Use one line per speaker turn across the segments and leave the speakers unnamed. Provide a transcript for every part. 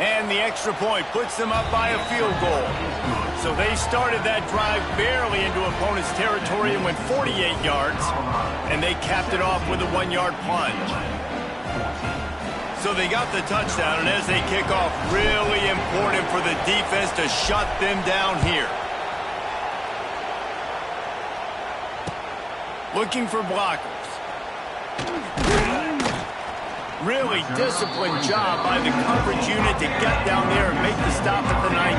And the extra point puts them up by a field goal. So they started that drive barely into opponent's territory and went 48 yards. And they capped it off with a 1-yard plunge. So they got the touchdown, and as they kick off, really important for the defense to shut them down here. Looking for blockers. Really disciplined job by the coverage unit to get down there and make the stop at the 19.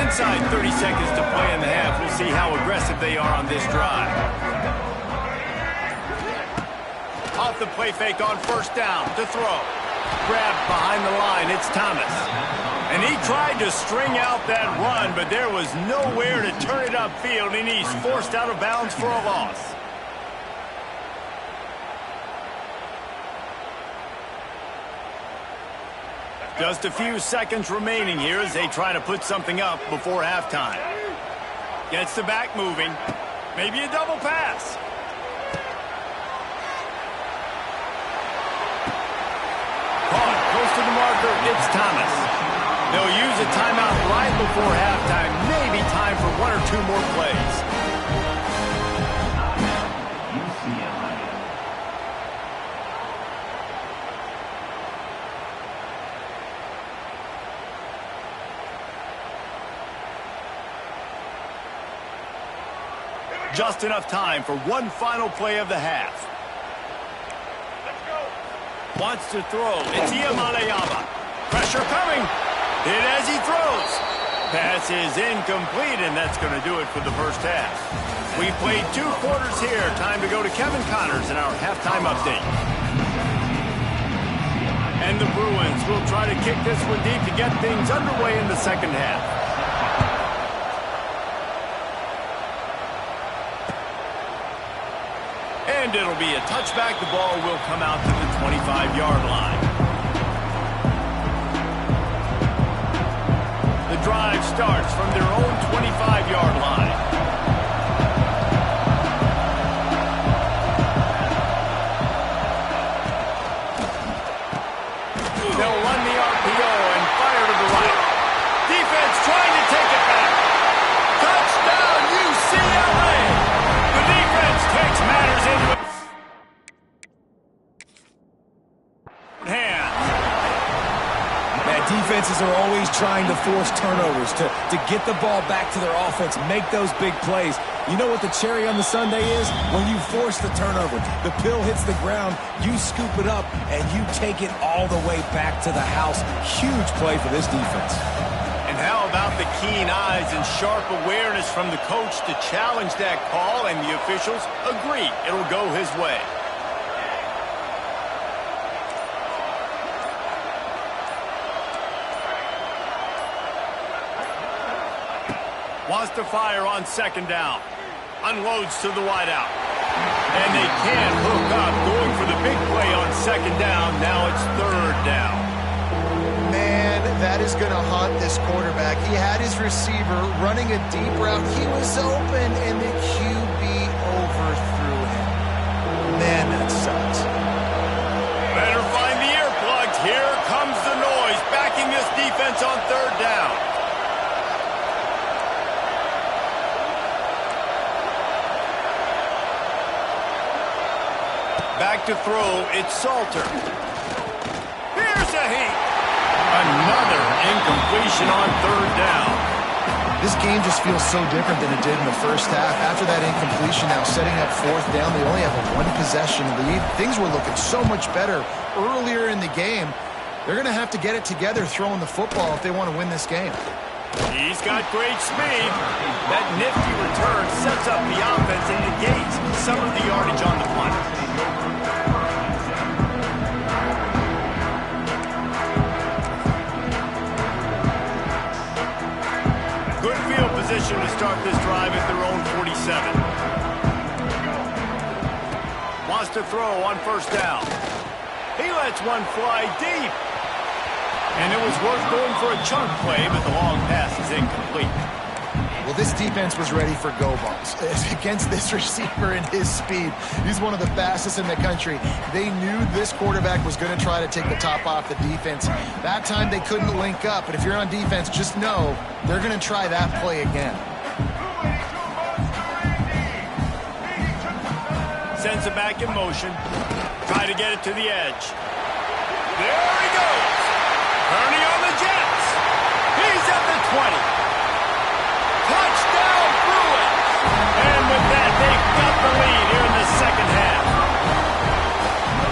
Inside 30 seconds to play in the half. We'll see how aggressive they are on this drive. Off the play fake on first down to throw. Grabbed behind the line. It's Thomas. And he tried to string out that run, but there was nowhere to turn it upfield, and he's forced out of bounds for a loss. Just a few seconds remaining here as they try to put something up before halftime. Gets the back moving. Maybe a double pass. Caught close to the marker. It's Thomas. They'll use a timeout right before halftime. Maybe time for 1 or 2 more plays. Just enough time for one final play of the half. Let's go. Wants to throw. It's Iyamale. Pressure coming. Hit as he throws. Pass is incomplete, and that's going to do it for the first half. We played 2 quarters here. Time to go to Kevin Connors in our halftime update. And the Bruins will try to kick this one deep to get things underway in the second half. And it'll be a touchback. The ball will come out to the 25-yard line. The drive starts from their own 25-yard line. They'll run the RPO and fire to the right. Defense trying to take it back. Touchdown, UCLA! The defense takes matters into it.
Defenses are always trying to force turnovers to get the ball back to their offense, make those big plays. You know what the cherry on the sundae is? When you force the turnover, the pill hits the ground, you scoop it up, and you take it all the way back to the house. Huge play for this defense.
And how about the keen eyes and sharp awareness from the coach to challenge that call, and the officials agree it'll go his way. Wants to fire on second down. Unloads to the wideout. And they can't hook up. Going for the big play on second down. Now it's third down.
Man, that is going to haunt this quarterback. He had his receiver running a deep route. He was open, and the QB overthrew him. Man, that sucks.
Better find the earplugs. Here comes the noise. Backing this defense on third down. Back to throw, it's Salter. Here's a heat. Another incompletion on third down.
This game just feels so different than it did in the first half. After that incompletion, now setting up fourth down, they only have a 1-possession lead. Things were looking so much better earlier in the game. They're going to have to get it together throwing the football if they want to win this game.
He's got great speed. That nifty return sets up the offense and negates some of the yardage on the punt. Good field position to start this drive at their own 47. Wants to throw on first down. He lets one fly deep. And it was worth going for a chunk play, but the long pass is incomplete.
Well, this defense was ready for go balls. Against this receiver and his speed, he's one of the fastest in the country. They knew this quarterback was going to try to take the top off the defense. That time they couldn't link up, but if you're on defense, just know they're going to try that play again.
Sends it back in motion. Try to get it to the edge. There he goes. Turning on the Jets. He's at the 20. Touchdown, Bruins! And with that, they've got the lead here in the second half.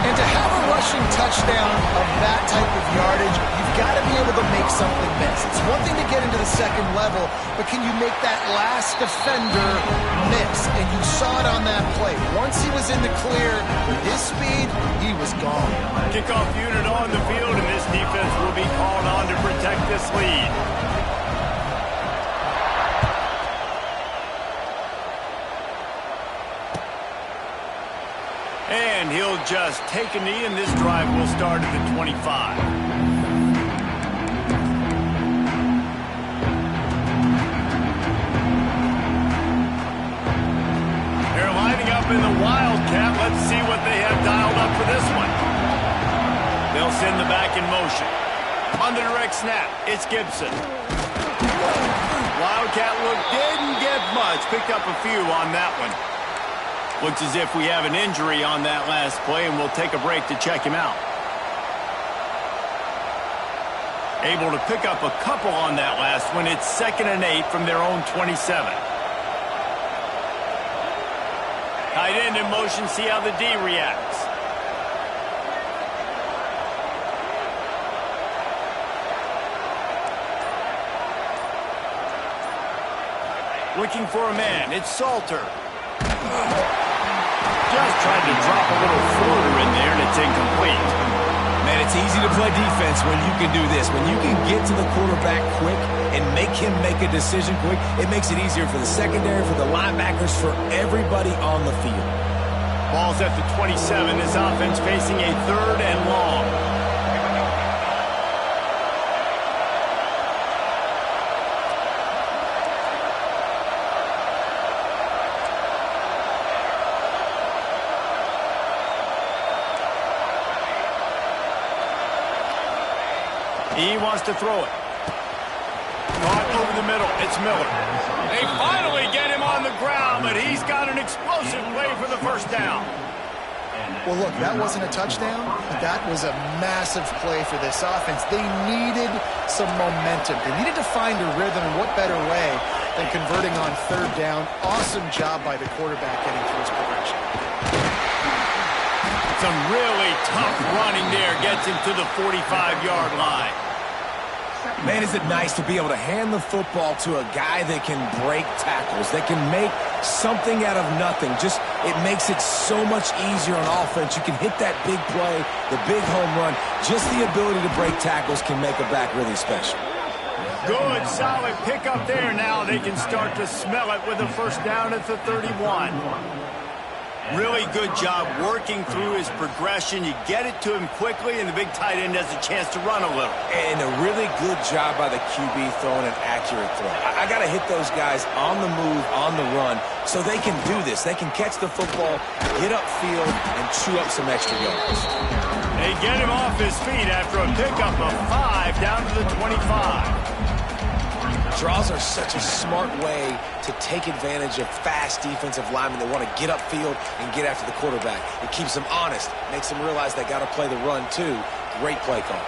And to have a rushing touchdown of that type of yardage, you've got to be able to make something miss. It's one thing to get into the second level, but can you make that last defender miss? And you saw it on that play. Once he was in the clear, with his speed, he was gone.
Kickoff unit on the field, and this defense will be called on to protect this lead. And he'll just take a knee, and this drive will start at the 25. They're lining up in the Wildcat. Let's see what they have dialed up for this one. They'll send the back in motion. On the direct snap, it's Gibson. Wildcat look didn't get much. Picked up a few on that one. Looks as if we have an injury on that last play, and we'll take a break to check him out. Able to pick up a couple on that last one. It's 2nd and 8 from their own 27. Tight end in motion, see how the D reacts. Looking for a man, it's Salter. Just tried to drop a little floater in there, and it's incomplete.
Man, it's easy to play defense when you can do this. When you can get to the quarterback quick and make him make a decision quick, it makes it easier for the secondary, for the linebackers, for everybody on the field.
Ball's at the 27. This offense facing a 3rd and long. He wants to throw it. Caught over the middle. It's Miller. They finally get him on the ground, but he's got an explosive play for the first down.
Well, look, that wasn't a touchdown. That was a massive play for this offense. They needed some momentum. They needed to find a rhythm, and what better way than converting on 3rd down. Awesome job by the quarterback getting through his progression.
Some really tough running there. Gets him to the 45-yard line.
Man, is it nice to be able to hand the football to a guy that can break tackles, that can make something out of nothing. Just, it makes it so much easier on offense. You can hit that big play, the big home run. Just the ability to break tackles can make a back really special.
Good, solid pickup there. Now they can start to smell it with a first down at the 31. Really good job working through his progression. You get it to him quickly, and the big tight end has a chance to run a little.
And a really good job by the QB throwing an accurate throw. I got to hit those guys on the move, on the run, so they can do this. They can catch the football, get upfield, and chew up some extra yards.
They get him off his feet after a pickup of 5 down to the 25.
Draws are such a smart way to take advantage of fast defensive linemen that want to get upfield and get after the quarterback. It keeps them honest, makes them realize they got to play the run too. Great play call.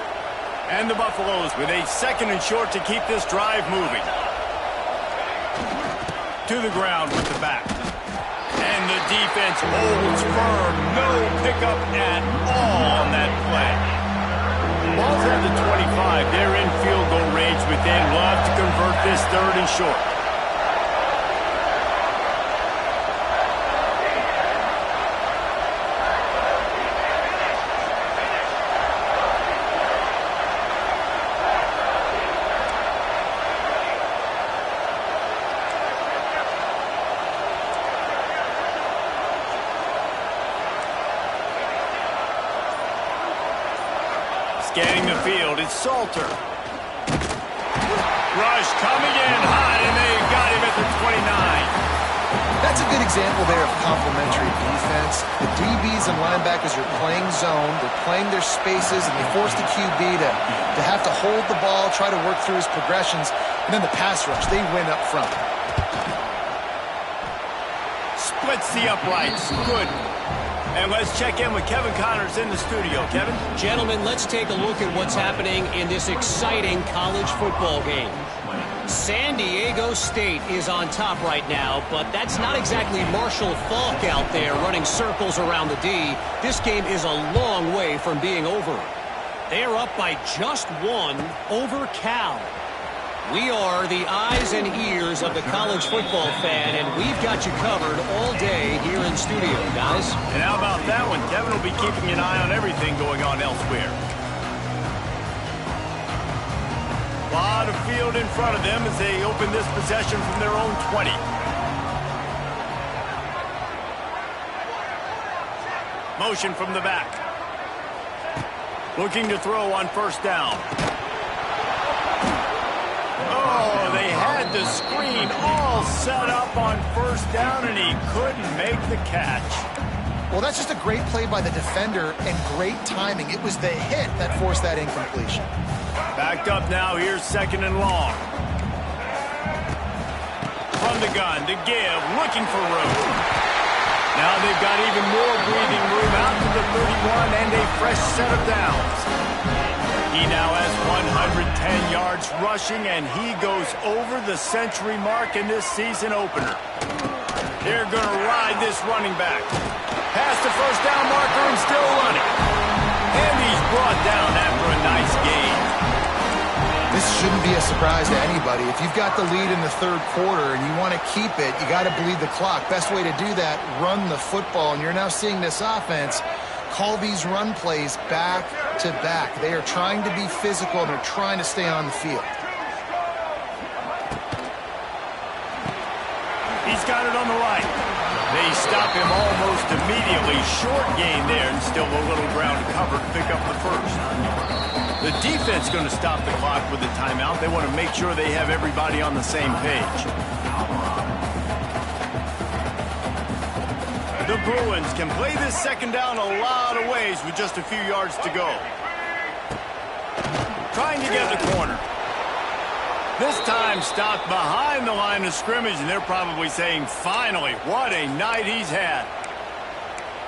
And the Buffaloes with a 2nd and short to keep this drive moving. To the ground with the back. And the defense holds firm. No pickup at all on that play. Ball's at the 25. They're in field goal range within. We'll have to convert this 3rd and short. Scanning the field, it's Salter. Rush coming in hot, and they got him at the
That's a good example there of complementary defense. The DBs and linebackers are playing zone, they're playing their spaces, and they force the QB to have to hold the ball, try to work through his progressions, and then the pass rush, they win up front.
Splits the uprights. Good. And let's check in with Kevin Connors in the studio. Kevin?
Gentlemen, let's take a look at what's happening in this exciting college football game. San Diego State is on top right now, but that's not exactly Marshall Faulk out there running circles around the D. This game is a long way from being over. They're up by just one over Cal. We are the eyes and ears of the college football fan, and we've got you covered all day here in studio, guys.
And how about that one? Kevin will be keeping an eye on everything going on elsewhere. A lot of field in front of them as they open this possession from their own 20. Motion from the back. Looking to throw on first down. Oh, they had the screen all set up on first down, and he couldn't make the catch.
Well, that's just a great play by the defender and great timing. It was the hit that forced that incompletion.
Backed up now, here's second and long. From the gun to give, looking for room. Now they've got even more breathing room out to the 31 and a fresh set of downs. He now has 110 yards rushing, and he goes over the century mark in this season opener. They're going to ride this running back. Past the first down marker and still running. And he's brought down after a nice gain.
This shouldn't be a surprise to anybody. If you've got the lead in the third quarter and you want to keep it, you got to bleed the clock. Best way to do that, run the football. And you're now seeing this offense call these run plays back to back. They are trying to be physical, and they're trying to stay on the field.
He's got it on the right. They stop him almost immediately. Short gain there, and still a little ground cover to pick up the first. The defense going to stop the clock with the timeout. They want to make sure they have everybody on the same page. The Bruins can play this second down a lot of ways with just a few yards to go. Trying to get the corner. This time stopped behind the line of scrimmage, and they're probably saying, finally, what a night he's had.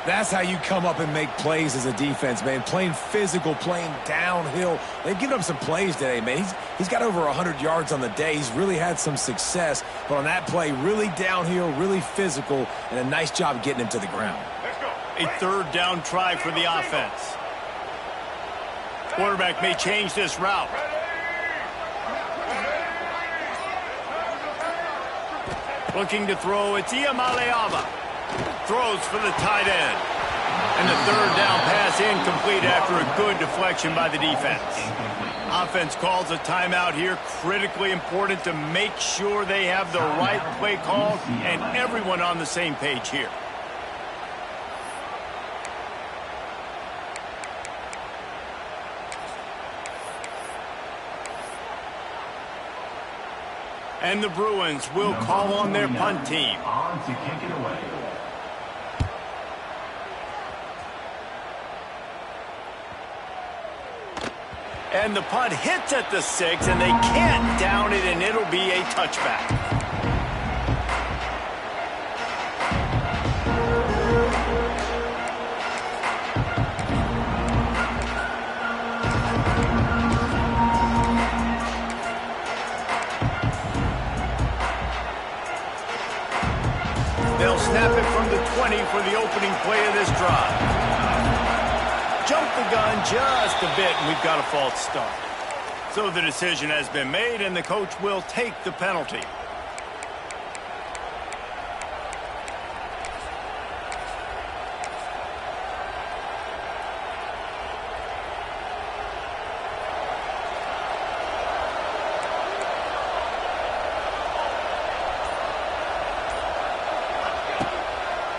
That's how you come up and make plays as a defense, man. Playing physical, playing downhill. They've given up some plays today, man. He's got over 100 yards on the day. He's really had some success. But on that play, really downhill, really physical, and a nice job getting him to the ground.
A third down try for the offense. Quarterback may change this route. Looking to throw, it's Iamaleava. Throws for the tight end. And the third down pass incomplete after a good deflection by the defense. Offense calls a timeout here. Critically important to make sure they have the right play call and everyone on the same page here. And the Bruins will call on their punt team.
On to kick it away.
And the punt hits at the 6, and they can't down it, and it'll be a touchback. They'll snap it from the 20 for the opening play of this drive. Jump the gun just a bit, and we've got a false start. So the decision has been made, and the coach will take the penalty.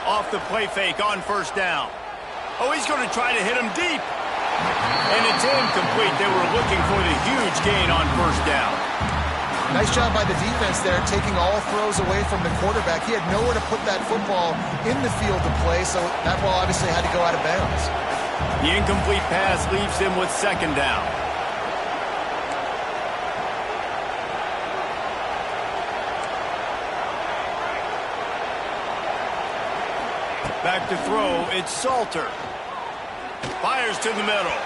Off the play fake on first down. Oh, he's going to try to hit him deep. And it's incomplete. They were looking for the huge gain on first down.
Nice job by the defense there, taking all throws away from the quarterback. He had nowhere to put that football in the field to play, so that ball obviously had to go out of bounds.
The incomplete pass leaves him with second down. Back to throw, it's Salter. Fires to the middle.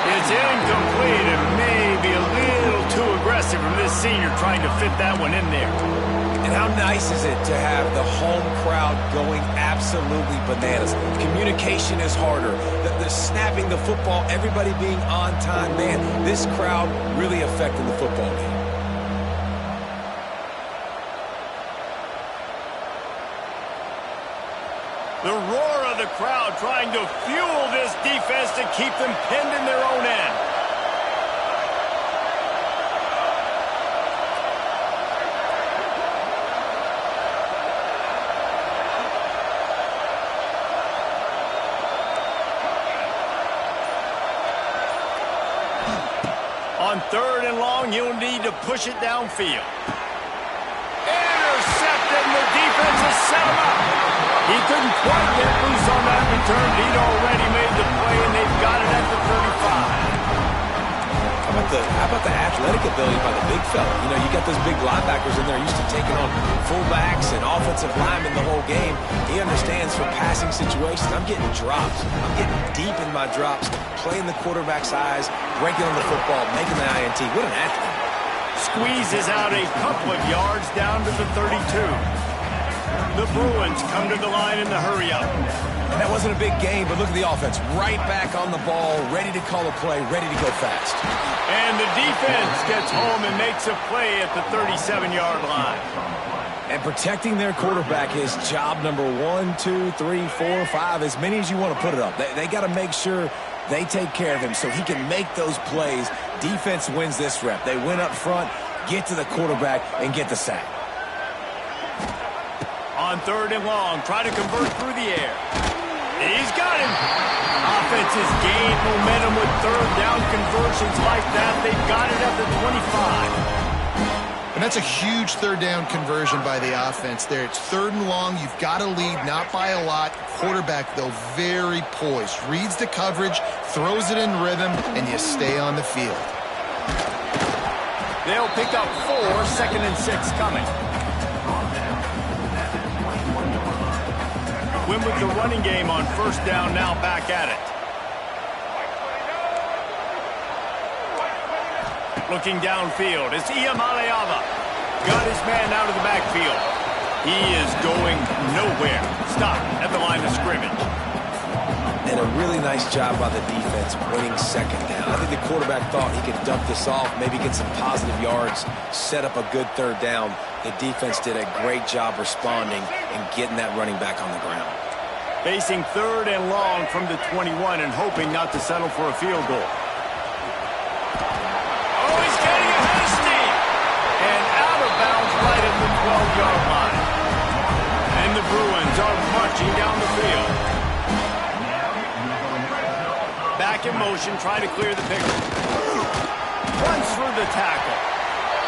It's incomplete and maybe a little too aggressive from this senior trying to fit that one in there.
And how nice is it to have the home crowd going absolutely bananas? Communication is harder. The snapping the football, everybody being on time. Man, this crowd really affecting the football game.
The roar of the crowd trying to fuel this defense to keep them pinned in their own end. On third and long, he'll need to push it downfield. Intercepted, and the defense has set him up. He couldn't quite get loose on that return. He'd already made the play, and they've got it at the 35.
How about the athletic ability by the big fella? You know, you got those big linebackers in there used to taking on fullbacks and offensive linemen the whole game. He understands for passing situations. I'm getting drops. I'm getting deep in my drops, playing the quarterback's eyes, breaking on the football, making the INT. What an athlete.
Squeezes out a couple of yards down to the 32. The Bruins come to the line in the hurry-up.
And that wasn't a big game, but look at the offense. Right back on the ball, ready to call a play, ready to go fast.
And the defense gets home and makes a play at the 37-yard line.
And protecting their quarterback is job number 1, 2, 3, 4, 5, as many as you want to put it up. They got to make sure they take care of him so he can make those plays. Defense wins this rep. They win up front, get to the quarterback, and get the sack.
On third and long, try to convert through the air. He's got him. Offense has gained momentum with third down conversions like that. They've got it at the 25.
And that's a huge third down conversion by the offense there. It's third and long. You've got to lead, not by a lot. Quarterback, though, very poised. Reads the coverage, throws it in rhythm, and you stay on the field.
They'll pick up 4, second and 6 coming. Win with the running game on first down, now back at it. Looking downfield, it's Iamaleava. Got his man out of the backfield. He is going nowhere. Stop at the line of scrimmage.
And a really nice job by the defense winning second down. I think the quarterback thought he could dump this off, maybe get some positive yards, set up a good third down. The defense did a great job responding and getting that running back on the ground.
Facing third and long from the 21 and hoping not to settle for a field goal. Oh, he's getting ahead of steam. And out of bounds right at the 12-yard line. And the Bruins are marching down the field. Back in motion, trying to clear the picture. Runs through the tackle.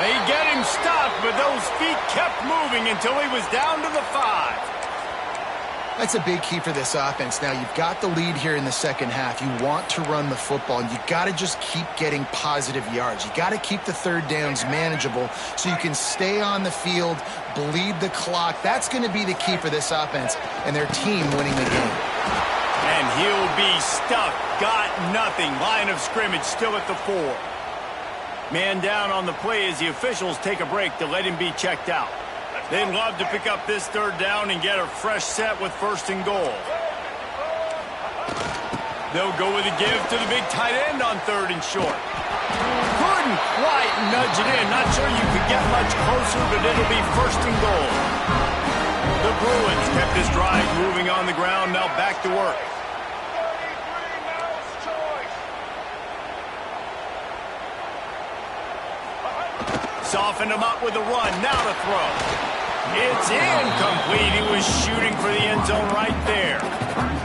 They get him stopped, but those feet kept moving until he was down to the 5.
That's a big key for this offense. Now, you've got the lead here in the second half. You want to run the football, and you've got to just keep getting positive yards. You got to keep the third downs manageable so you can stay on the field, bleed the clock. That's going to be the key for this offense and their team winning the game.
And he'll be stuck. Got nothing. Line of scrimmage still at the 4. Man down on the play as the officials take a break to let him be checked out. They'd love to pick up this third down and get a fresh set with first and goal. They'll go with a give to the big tight end on third and short. Couldn't quite nudge it in. Not sure you could get much closer, but it'll be first and goal. The Bruins kept this drive moving on the ground. Now back to work. Softened him up with a run. Now to throw. It's incomplete. He was shooting for the end zone right there.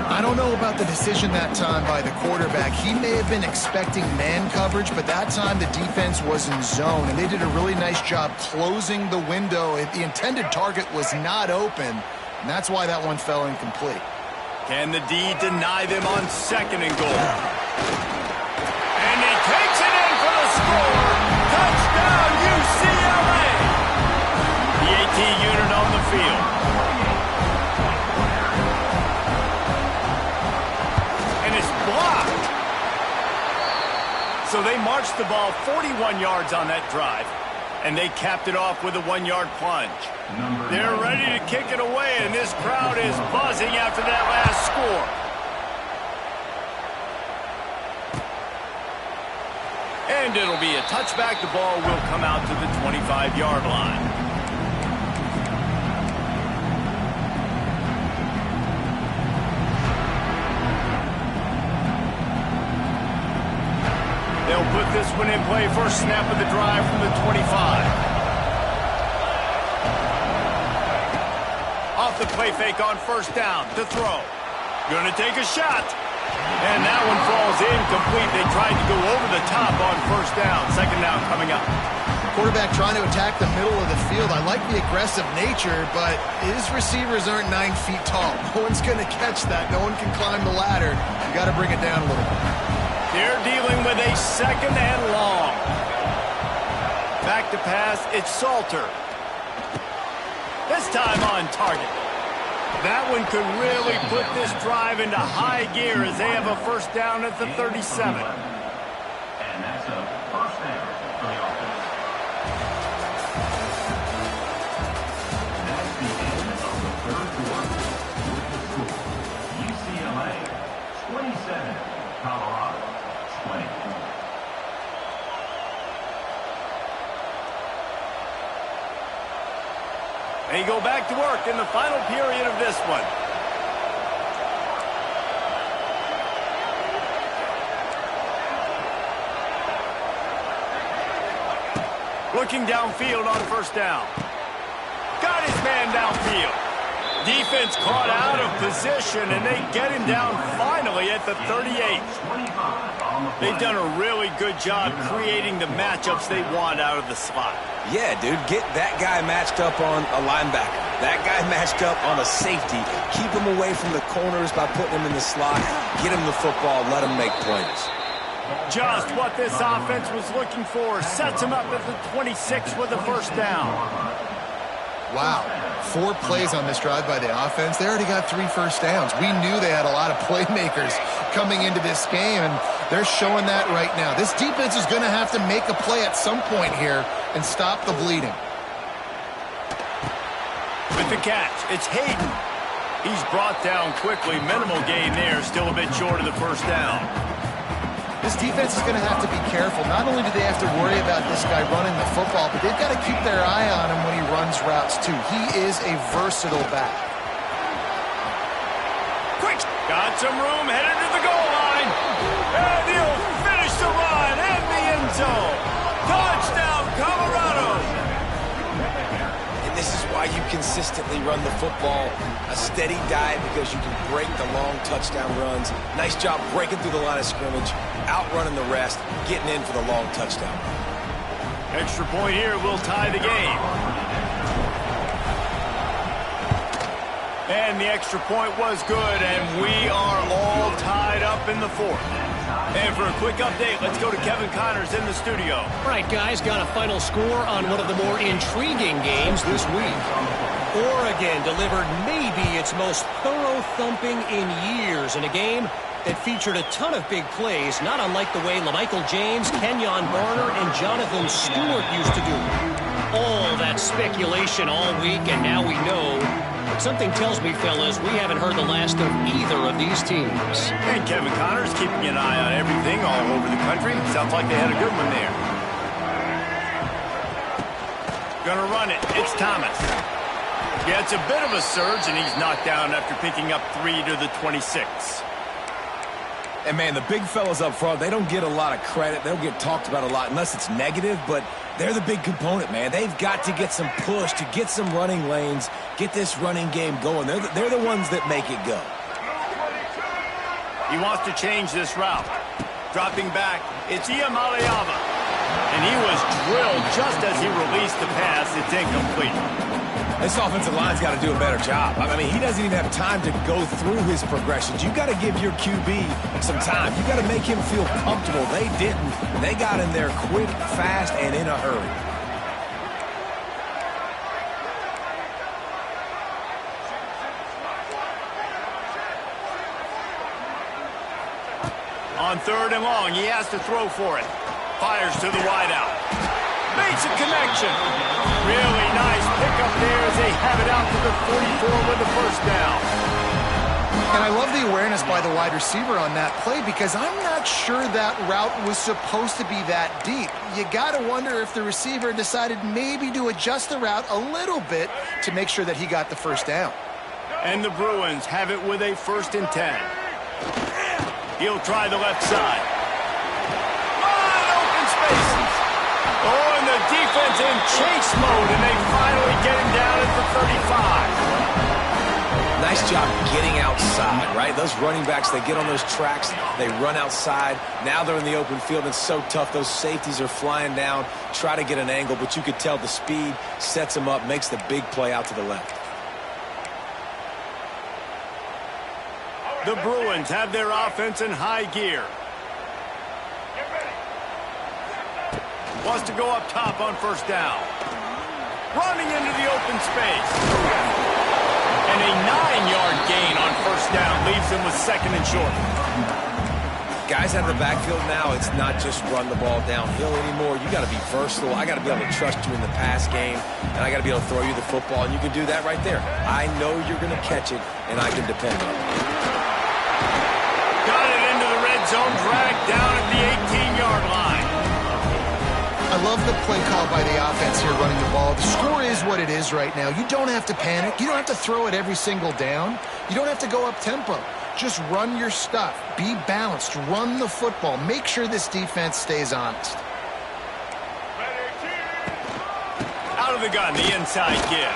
I don't know about the decision that time by the quarterback. He may have been expecting man coverage, but that time the defense was in zone, and they did a really nice job closing the window. The intended target was not open, and that's why that one fell incomplete.
Can the D deny them on 2nd and goal? And he takes it in for the score. Touchdown, UCLA! The AT unit on the field. And it's blocked. So they marched the ball 41 yards on that drive, and they capped it off with a 1-yard plunge. They're ready to kick it away, and this crowd is buzzing after that last score. And it'll be a touchback. The ball will come out to the 25-yard line. They'll put this one in play. First snap of the drive from the 25. Off the play fake on 1st down to throw. Gonna take a shot. And that one falls incomplete. They tried to go over the top on 1st down. 2nd down coming up.
Quarterback trying to attack the middle of the field. I like the aggressive nature, but his receivers aren't 9 feet tall. No one's going to catch that. No one can climb the ladder. You got to bring it down a little bit.
They're dealing with a 2nd and long. Back to pass. It's Salter. This time on target. That one could really put this drive into high gear as they have a 1st down at the 37.
And that's a 1st down for the offense. That's the end of the 3rd quarter. With the score, UCLA 27, Colorado 24.
They go back to work in the final period of this one. Looking downfield on 1st down. Got his man downfield. Defense caught out of position, and they get him down finally at the 38. They've done a really good job creating the matchups they want out of the slot.
Yeah, dude, get that guy matched up on a linebacker. That guy matched up on a safety. Keep him away from the corners by putting him in the slot. Get him the football, let him make plays.
Just what this offense was looking for. Sets him up at the 26 with the 1st down.
Wow. 4 plays on this drive by the offense. They already got 3 first downs. We knew they had a lot of playmakers coming into this game, and they're showing that right now. This defense is going to have to make a play at some point here and stop the bleeding.
With the catch, it's Hayden. He's brought down quickly. Minimal gain there. Still a bit short of the 1st down.
This defense is going to have to be careful. Not only do they have to worry about this guy running the football, but they've got to keep their eye on him when he runs routes, too. He is a versatile back.
Quick! Got some room, headed to the goal line. And he'll finish the run in the end zone. Touchdown, Colorado!
And this is why you consistently run the football. A steady diet because you can break the long touchdown runs. Nice job breaking through the line of scrimmage, outrunning the rest, getting in for the long touchdown.
Extra point here will tie the game. And the extra point was good, and we are all tied up in the 4th. And for a quick update, let's go to Kevin Connors in the studio.
All right, guys, got a final score on one of the more intriguing games this week. Oregon delivered maybe its most thorough thumping in years in a game that featured a ton of big plays, not unlike the way LaMichael James, Kenyon Barner, and Jonathan Stewart used to do. All that speculation all week, and now we know. But something tells me, fellas, we haven't heard the last of either of these teams.
And Kevin Connors keeping an eye on everything all over the country. Sounds like they had a good one there. Gonna run it. It's Thomas. Yeah, it's a bit of a surge, and he's knocked down after picking up 3 to the 26.
And, man, the big fellas up front, they don't get a lot of credit. They don't get talked about a lot unless it's negative, but they're the big component, man. They've got to get some push to get some running lanes, get this running game going. They're the ones that make it go.
He wants to change this route. Dropping back, it's Iamaleava. And he was drilled just as he released the pass. It's incomplete.
This offensive line's got to do a better job. I mean, he doesn't even have time to go through his progressions. You got to give your QB some time. You got to make him feel comfortable. They didn't. They got in there quick, fast, and in a hurry.
On 3rd and long, he has to throw for it. Fires to the wideout. Makes a connection. Really nice pickup there as they have it out to the 44 with the first down.
And I love the awareness by the wide receiver on that play because I'm not sure that route was supposed to be that deep. You got to wonder if the receiver decided maybe to adjust the route a little bit to make sure that he got the first down.
And the Bruins have it with a 1st and 10. He'll try the left side. Open spaces. Oh, and the defense in chase mode, and they finally get him down at the 35.
Nice job getting outside, right? Those running backs, they get on those tracks, they run outside. Now they're in the open field. It's so tough. Those safeties are flying down, try to get an angle, but you could tell the speed sets them up, makes the big play out to the left.
The Bruins have their offense in high gear. Wants to go up top on 1st down. Running into the open space. And a 9-yard gain on 1st down leaves them with 2nd and short.
Guys out of the backfield now, it's not just run the ball downhill anymore. You got to be versatile. I got to be able to trust you in the pass game, and I got to be able to throw you the football, and you can do that right there. I know you're going to catch it, and I can depend on it.
Got it into the red zone, dragged down at the 18-yard line.
I love the play call by the offense here running the ball. The score is what it is right now. You don't have to panic. You don't have to throw it every single down. You don't have to go up tempo. Just run your stuff. Be balanced. Run the football. Make sure this defense stays honest.
Out of the gun, the inside give.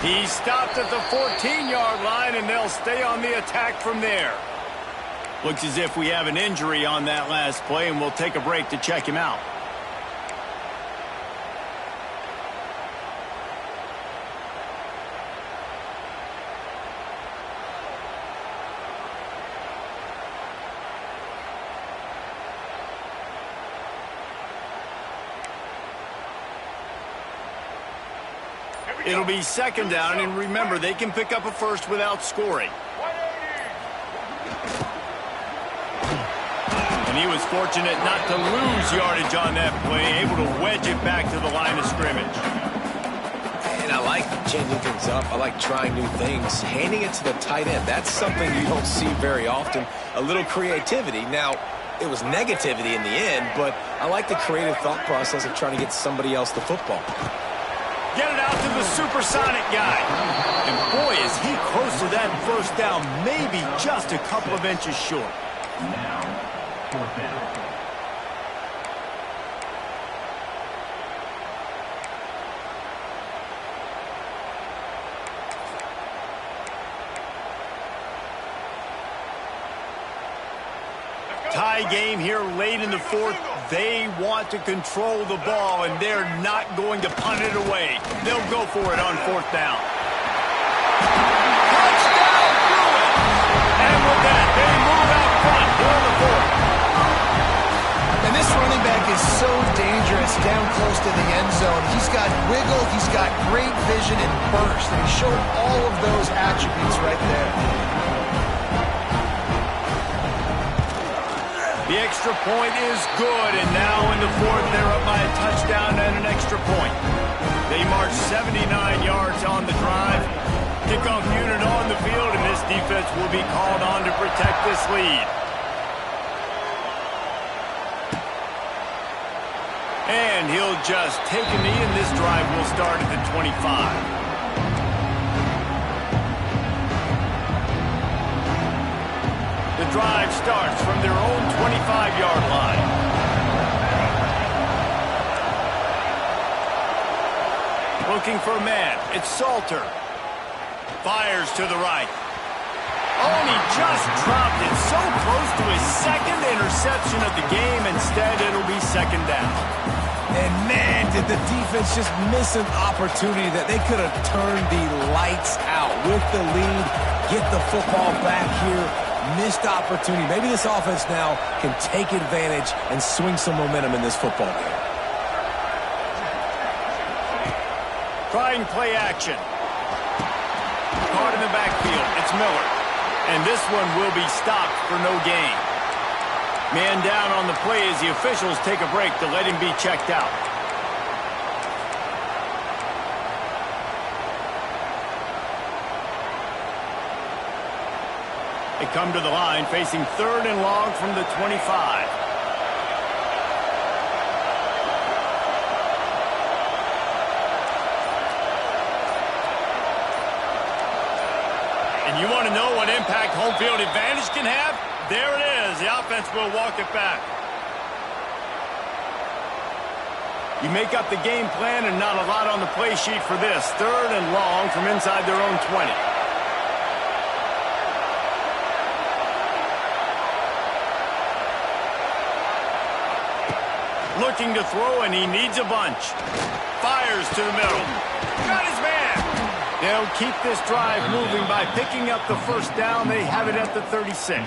He stopped at the 14-yard line, and they'll stay on the attack from there. Looks as if we have an injury on that last play, and we'll take a break to check him out. It'll be 2nd down, and remember, they can pick up a first without scoring. And he was fortunate not to lose yardage on that play, able to wedge it back to the line of scrimmage.
And I like changing things up. I like trying new things. Handing it to the tight end, that's something you don't see very often. A little creativity. Now, it was negativity in the end, but I like the creative thought process of trying to get somebody else the football.
Get it out to the supersonic guy. And boy, is he close to that 1st down, maybe just a couple of inches short.
Now, 4th down.
Tie game here late in the 4th. They want to control the ball, and they're not going to punt it away. They'll go for it on 4th down. Touchdown, Bruins! And with that, they move out front here in the 4th.
And this running back is so dangerous down close to the end zone. He's got wiggle, he's got great vision and burst, and he showed all of those attributes right there.
The extra point is good, and now in the 4th, they're up by a touchdown and an extra point. They march 79 yards on the drive. Kickoff unit on the field, and this defense will be called on to protect this lead. And he'll just take a knee, and this drive will start at the 25. The drive starts from their own 25-yard line. Looking for a man. It's Salter. Fires to the right. Oh, and he just dropped it so close to his second interception of the game. Instead, it'll be second down.
And man, did the defense just miss an opportunity that they could have turned the lights out with the lead, get the football back here. Missed opportunity. Maybe this offense now can take advantage and swing some momentum in this football game.
Trying play action. Caught in the backfield. It's Miller. And this one will be stopped for no gain. Man down on the play as the officials take a break to let him be checked out. They come to the line facing third and long from the 25. And you want to know what impact home field advantage can have? There it is. The offense will walk it back. You make up the game plan and not a lot on the play sheet for this. Third and long from inside their own 20. Looking to throw, and he needs a bunch. Fires to the middle. Got his man. They'll keep this drive moving by picking up the first down. They have it at the 36.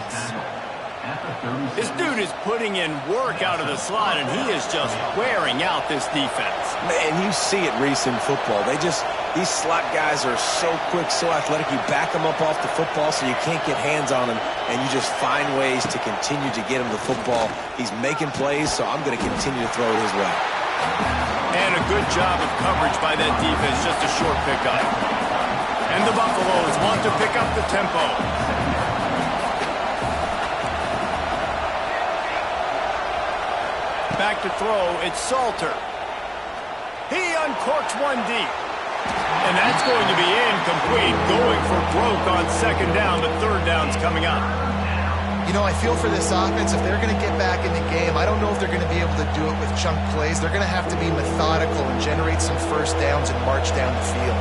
This dude is putting in work out of the slot, and he is just wearing out this defense.
Man, you see it, Reese, in football. These slot guys are so quick, so athletic. You back them up off the football so you can't get hands on them, and you just find ways to continue to get him the football. He's making plays, so I'm going to continue to throw it his way.
And a good job of coverage by that defense, just a short pickup. And the Buffaloes want to pick up the tempo. Back to throw, it's Salter. He uncorks one deep. And that's going to be incomplete, going for broke on second down, but third down's coming up.
You know, I feel for this offense, if they're going to get back in the game, I don't know if they're going to be able to do it with chunk plays. They're going to have to be methodical and generate some first downs and march down the field.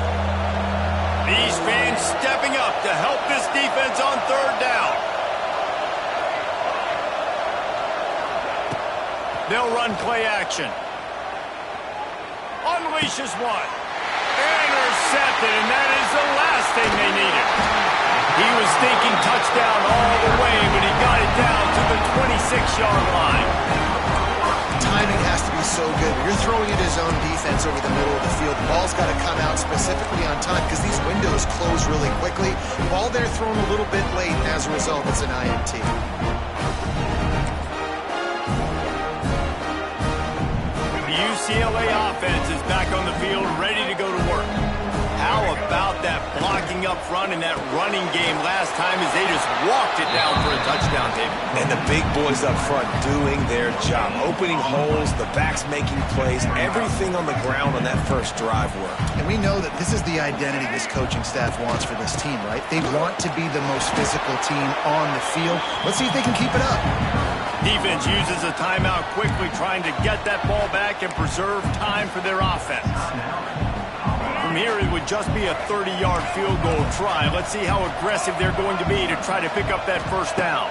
These fans stepping up to help this defense on third down. They'll run play action. Unleashes one. Intercepted, and that is the last thing they needed. He was thinking touchdown all the way, but he got it down to the 26-yard line.
Timing has to be so good. You're throwing at his own defense over the middle of the field. The ball's got to come out specifically on time because these windows close really quickly. Ball there thrown a little bit late, and as a result, it's an INT.
The UCLA offense is back on the field, ready to go to work. How about that blocking up front and that running game last time as they just walked it down for a touchdown, David?
And the big boys up front doing their job. Opening holes, the backs making plays, everything on the ground on that first drive worked.
And we know that this is the identity this coaching staff wants for this team, right? They want to be the most physical team on the field. Let's see if they can keep it up.
Defense uses a timeout quickly, trying to get that ball back and preserve time for their offense. From here, it would just be a 30-yard field goal try. Let's see how aggressive they're going to be to try to pick up that first down.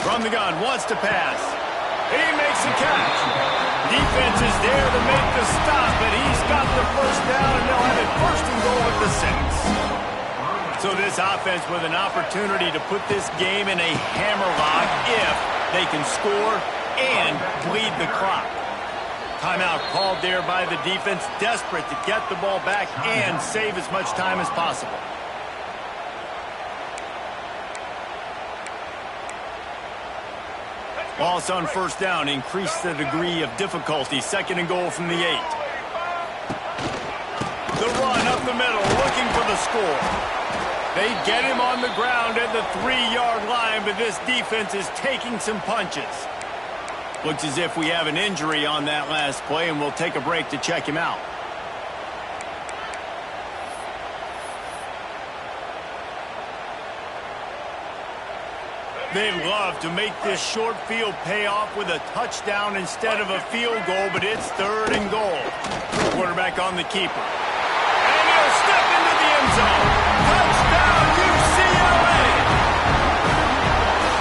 From the gun, wants to pass. He makes the catch. Defense is there to make the stop, but he's got the first down, and they'll have it first and goal at the 6. So this offense with an opportunity to put this game in a hammerlock if they can score and bleed the clock. Timeout called there by the defense, desperate to get the ball back and save as much time as possible. Ball's on first down, increase the degree of difficulty. Second and goal from the 8. The run up the middle, looking for the score. They get him on the ground at the 3-yard line, but this defense is taking some punches. Looks as if we have an injury on that last play, and we'll take a break to check him out. They'd love to make this short field pay off with a touchdown instead of a field goal, but it's third and goal. Quarterback on the keeper. And he'll step into the end zone. Touchdown, UCLA!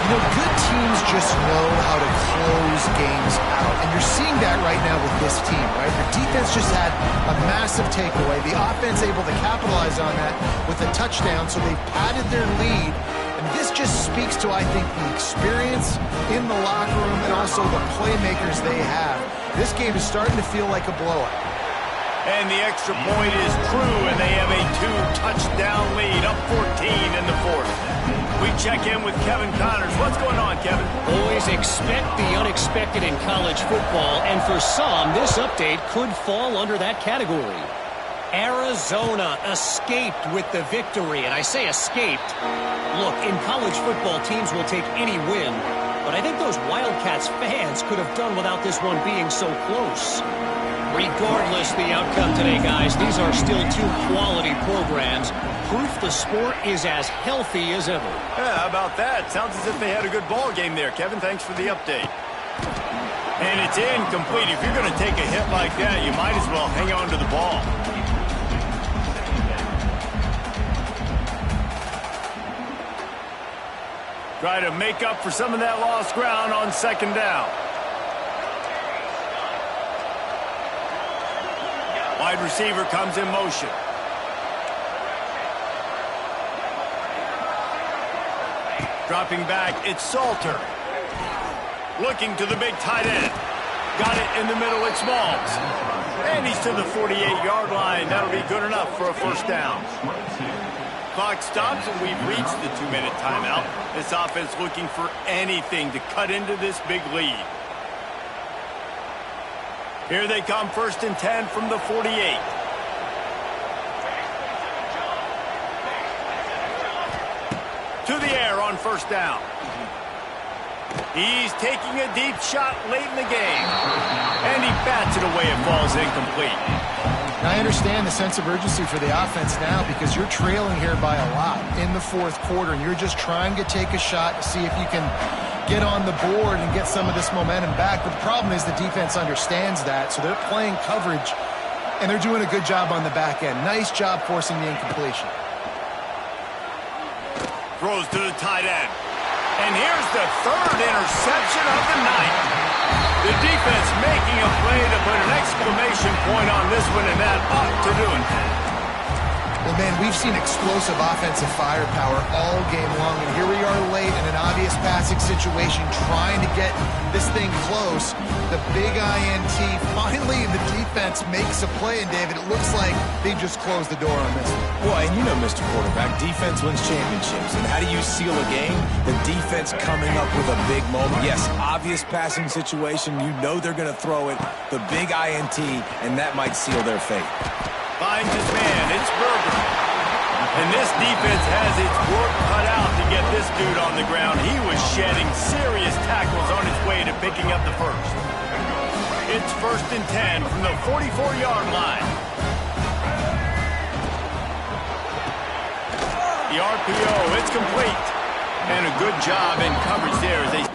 You know, good teams just know how to close games out, and you're seeing that right now with this team, right? The defense just had a massive takeaway. The offense able to capitalize on that with a touchdown, so they padded their lead. And this just speaks to, I think, the experience in the locker room and also the playmakers they have. This game is starting to feel like a blowout.
And the extra point is true, and they have a 2-touchdown lead, up 14 in the fourth. We check in with Kevin Connors. What's going on, Kevin?
Always expect the unexpected in college football, and for some, this update could fall under that category. Arizona escaped with the victory, and I say escaped. Look, in college football, teams will take any win, but I think those Wildcats fans could have done without this one being so close. Regardless the outcome today, guys, these are still two quality programs. Proof the sport is as healthy as ever.
Yeah, how about that? Sounds as if they had a good ball game there, Kevin. Thanks for the update. And it's incomplete. If you're going to take a hit like that, you might as well hang on to the ball. Try to make up for some of that lost ground on second down. Wide receiver comes in motion. Dropping back, it's Salter. Looking to the big tight end. Got it in the middle, it's Smalls. And he's to the 48-yard line. That'll be good enough for a first down. Clock stops, and we've reached the 2-minute timeout. This offense looking for anything to cut into this big lead. Here they come, 1st and 10 from the 48. To the air on first down. He's taking a deep shot late in the game. And he bats it away. It falls incomplete.
Now, I understand the sense of urgency for the offense now because you're trailing here by a lot in the fourth quarter, and you're just trying to take a shot to see if you can get on the board and get some of this momentum back. But the problem is the defense understands that, so they're playing coverage, and they're doing a good job on the back end. Nice job forcing the incompletion.
Throws to the tight end. And here's the 3rd interception of the night. The defense making a play to put an exclamation point on this one, and that ought to do it.
Well, man, we've seen explosive offensive firepower all game long, and here we are late in an obvious passing situation trying to get this thing close. The big INT, finally the defense makes a play, and David, it looks like they just closed the door on this one.
Boy, and you know, Mr. Quarterback, defense wins championships. And how do you seal a game? The defense coming up with a big moment. Yes, obvious passing situation. You know they're going to throw it. The big INT, and that might seal their fate.
Finds his man. It's Berger. And this defense has its work cut out to get this dude on the ground. He was shedding serious tackles on his way to picking up the first. It's 1st and 10 from the 44-yard line. The RPO, it's complete. And a good job in coverage there as they...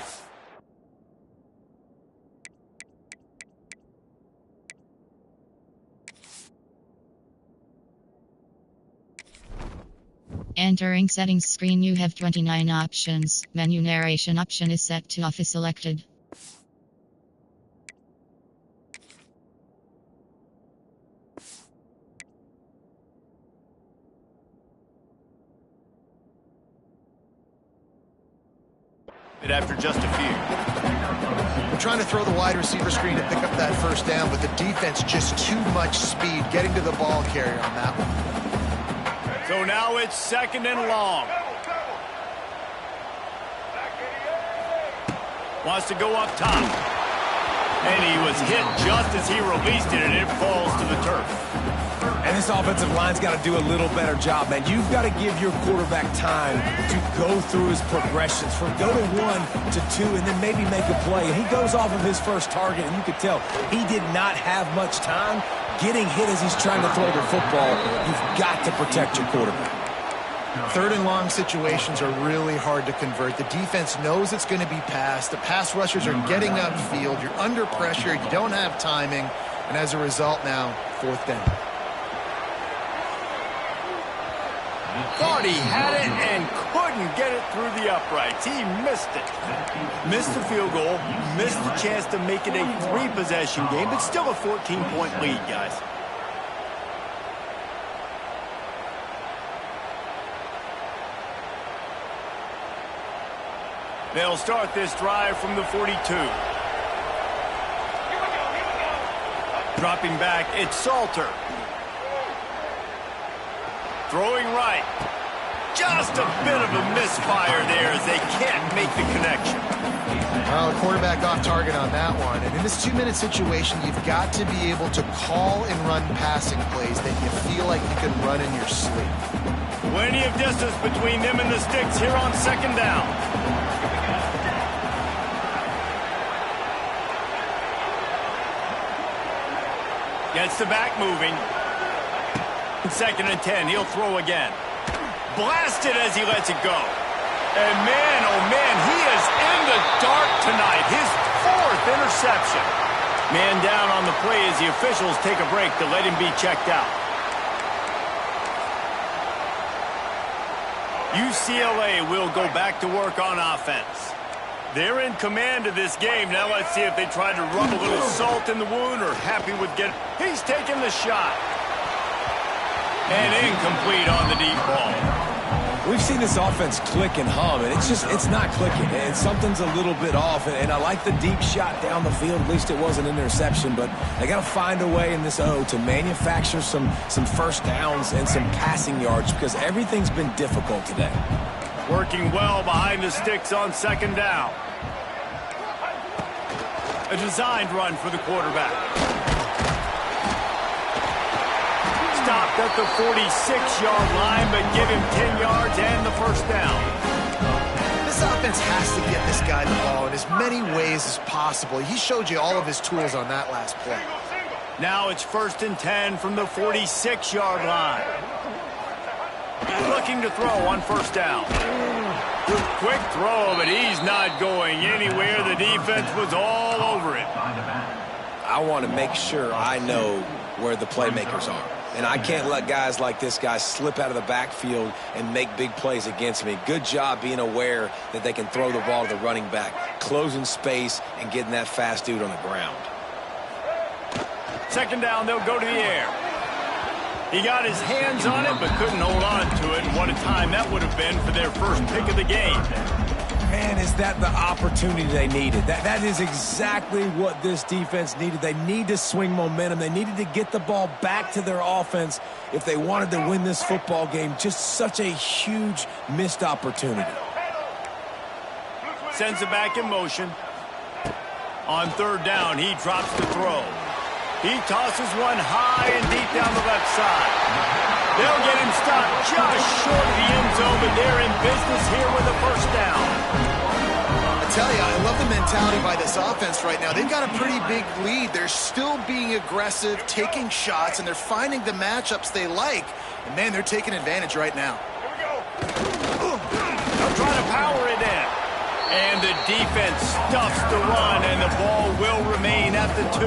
Entering settings screen, you have 29 options. Menu narration option is set to off is selected.
After just a few.
We're trying to throw the wide receiver screen to pick up that first down, but the defense just too much speed getting to the ball carrier on that one.
So now it's 2nd and long. Wants to go up top. And he was hit just as he released it, and it falls to the turf.
And this offensive line's got to do a little better job, man. You've got to give your quarterback time to go through his progressions from go to 1 to 2 and then maybe make a play. And he goes off of his first target, and you could tell he did not have much time getting hit as he's trying to throw the football. You've got to protect your quarterback.
3rd and long situations are really hard to convert. The defense knows it's going to be passed. The pass rushers are getting upfield. You're under pressure. You don't have timing. And as a result now, 4th down.
Thought he had it and couldn't get it through the uprights. He missed it. Missed the field goal, missed the chance to make it a 3-possession game, but still a 14-point lead, guys. They'll start this drive from the 42. Dropping back, it's Salter. Throwing right. Just a bit of a misfire there as they can't make the connection.
Well, the quarterback off target on that one. And in this 2-minute situation, you've got to be able to call and run passing plays that you feel like you can run in your sleep.
Plenty of distance between them and the sticks here on second down. Gets the back moving. Second and 10, he'll throw again. Blasted as he lets it go. And man, oh man, he is in the dark tonight. His 4th interception. Man down on the play as the officials take a break to let him be checked out. UCLA will go back to work on offense. They're in command of this game. Now let's see if they try to rub a little salt in the wound or happy with getting... He's taking the shot. And incomplete on the deep ball.
We've seen this offense click and hum, and it's not clicking. And something's a little bit off. And I like the deep shot down the field. At least it wasn't an interception. But they got to find a way in this O to manufacture some first downs and some passing yards because everything's been difficult today.
Working well behind the sticks on second down. A designed run for the quarterback. Stopped at the 46-yard line, but give him 10 yards and the first down.
This offense has to get this guy the ball in as many ways as possible. He showed you all of his tools on that last play.
Now it's 1st and 10 from the 46-yard line. Looking to throw on first down. Quick throw, but he's not going anywhere. The defense was all over it.
I want to make sure I know where the playmakers are. And I can't let guys like this guy slip out of the backfield and make big plays against me. Good job being aware that they can throw the ball to the running back, closing space and getting that fast dude on the ground.
Second down, they'll go to the air. He got his hands on it, but couldn't hold on to it. And what a time that would have been for their first pick of the game.
Man, is that the opportunity they needed? That is exactly what this defense needed. They need to swing momentum. They needed to get the ball back to their offense if they wanted to win this football game. Just such a huge missed opportunity.
Sends it back in motion. On third down, he drops the throw. He tosses one high and deep down the left side. They'll get him stopped just short of the end zone, but they're in business here with a first down.
I tell you, I love the mentality by this offense right now. They've got a pretty big lead. They're still being aggressive, taking shots, and they're finding the matchups they like. And, man, they're taking advantage right now.
They'll try to power it in. And the defense stuffs the run, and the ball will remain at the 2.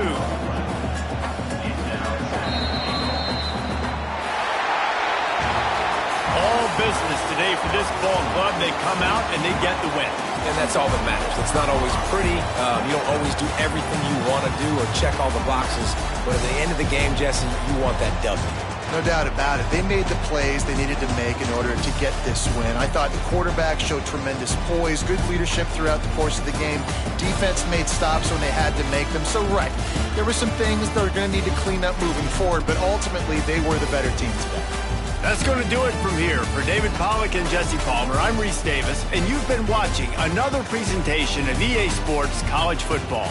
All business today for this ball club. They come out and they get the win.
And that's all that matters. It's not always pretty. You don't always do everything you want to do or check all the boxes. But at the end of the game, Jesse, you want that W.
No doubt about it. They made the plays they needed to make in order to get this win. I thought the quarterback showed tremendous poise, good leadership throughout the course of the game. Defense made stops when they had to make them. So, right, there were some things that are going to need to clean up moving forward, but ultimately they were the better team today.
That's going to do it from here. For David Pollack and Jesse Palmer, I'm Reese Davis, and you've been watching another presentation of EA Sports College Football.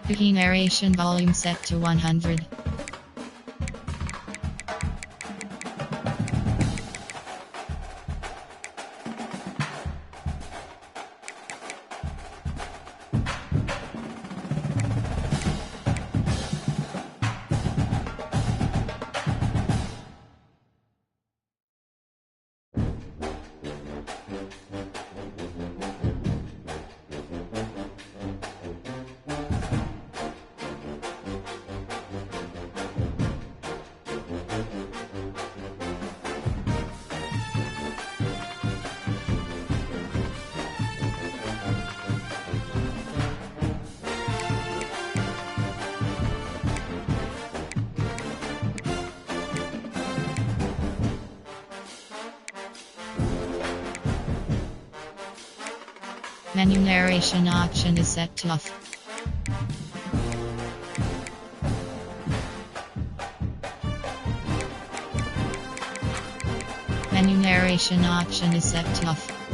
Key narration volume set to 100. Menu narration option is set to off. Menu narration option is set to off.